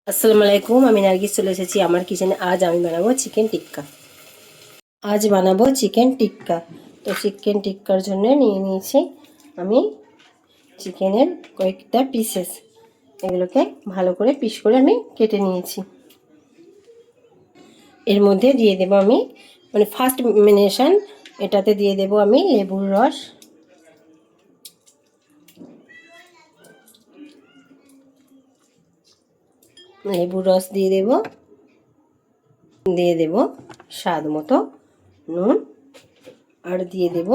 আসসালামু আলাইকুম, আমি নার্গিস চলে এসেছি আমার কিচেনে। আজ আমি বানাবো চিকেন টিক্কা। তো চিকেন টিক্কার জন্য নিয়ে নিয়েছি আমি চিকেনের কয়েকটা পিসেস। এগুলোকে ভালো করে পিস করে আমি কেটে নিয়েছি। এর মধ্যে দিয়ে দেব আমি ফার্স্ট মেরিনেশন, এটাতে দিয়ে দেব আমি লেবুর রস, দিয়ে দেব স্বাদ মতো নুন, আর দিয়ে দেব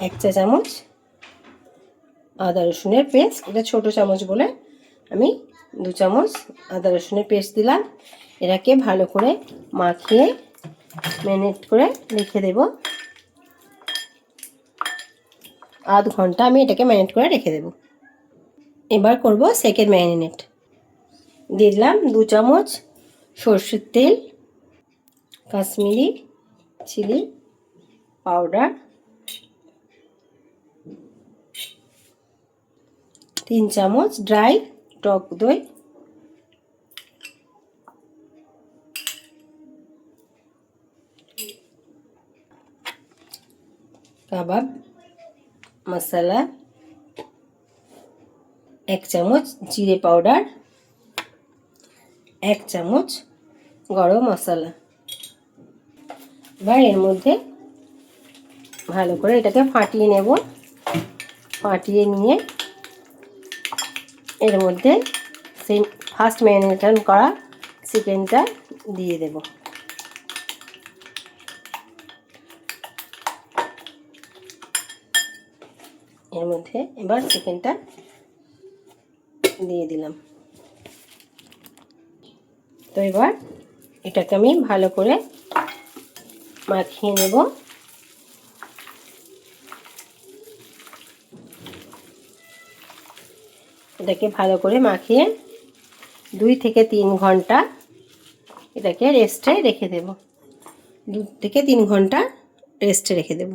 1 চা চামচ আদা রসুনের পেস্ট। এটা ছোট চামচ বলে আমি 2 চামচ আদা রসুনের পেস্ট দিলাম। এটাকে ভালো করে মাখিয়ে ম্যারিনেট করে রেখে দেব। আধ ঘন্টা আমি এটাকে ম্যারিনেট করে রেখে দেব। এবার করব সেকেন্ড ম্যারিনেট। দিয়ে দিলাম 2 চামচ সরষের তেল, কাশ্মীরি চিলি পাউডার, 3 চামচ ড্রাই টক দই, কাবাব মশলা, 1 চামচ জিরে পাউডার, 1 চামচ গরম মশলা। এবার এর মধ্যে ভালো করে এটাকে ফাটিয়ে নেব। ফাটিয়ে নিয়ে এর মধ্যে সেই ফার্স্ট ম্যারিনেশন করা চিকেনটা দিয়ে দেব। এর মধ্যে এবার চিকেনটা দিয়ে দিলাম। তো এবার এটাকে আমি ভালো করে মাখিয়ে নেব। এটাকে ভালো করে মাখিয়ে 2 থেকে 3 ঘন্টা এটাকে রেস্টে রেখে দেব। 2 থেকে 3 ঘন্টা রেস্টে রেখে দেব।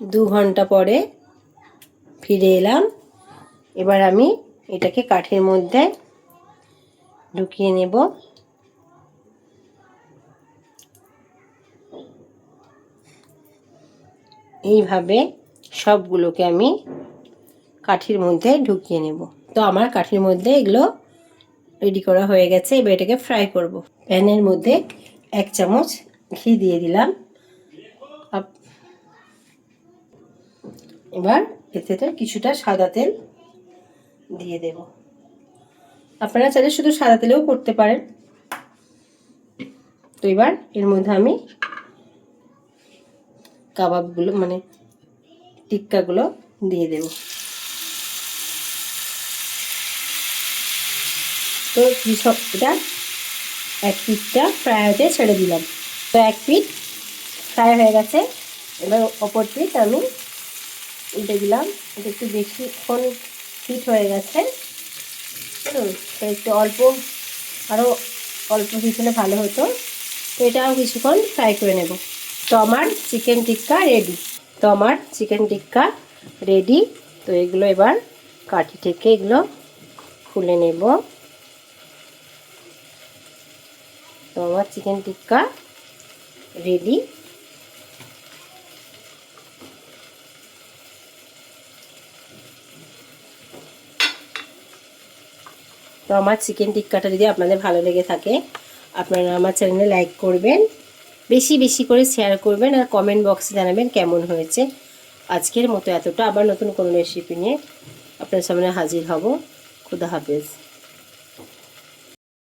2 ঘন্টা পরে ফিরে এলাম। এবার আমি এটাকে কাঠের মধ্যে ঢুকিয়ে নেব। এইভাবে সবগুলোকে আমি কাঠির মধ্যে ঢুকিয়ে নেব। তো আমার কাঠির মধ্যে এগুলো রেডি করা হয়ে গেছে। এবার এটাকে ফ্রাই করব। প্যানের মধ্যে 1 চামচ ঘি দিয়ে দিলাম। এবার এতে কিছুটা সাদা তেল দিয়ে দেব। আপনারা চাইলে শুধু সাদা তেলেও করতে পারেন। তো এবার এর মধ্যে আমি কাবাবগুলো টিক্কাগুলো দিয়ে দেব। তো এটা এক পিঠটা ফ্রাই হতে ছেড়ে দিলাম। তো এক পিঠ ফ্রাই হয়ে গেছে। এবার অপর পিঠ আমি উল্টে দিলাম। এটা একটু বেশিক্ষণ হিট হয়ে গেছে। তো একটু আরও অল্প হিট হলে ভালো হতো। তো এটাও কিছুক্ষণ ফ্রাই করে নেব। তো আমার চিকেন টিক্কা রেডি। তো এগুলো এবার কাঠি থেকে এগুলো খুলে নেব। তো আমার চিকেন টিক্কা রেডি। তো আমার চিকেন টিক্কাটা যদি আপনাদের ভালো লেগে থাকে, আপনারা আমার চ্যানেলে লাইক করবেন, বেশি বেশি করে শেয়ার করবেন, আর কমেন্ট বক্সে জানাবেন কেমন হয়েছে। আজকের মতো এতটা। আবার নতুন কোনো রেসিপি নিয়ে আপনার সামনে হাজির হব। খুদা হাফেজ।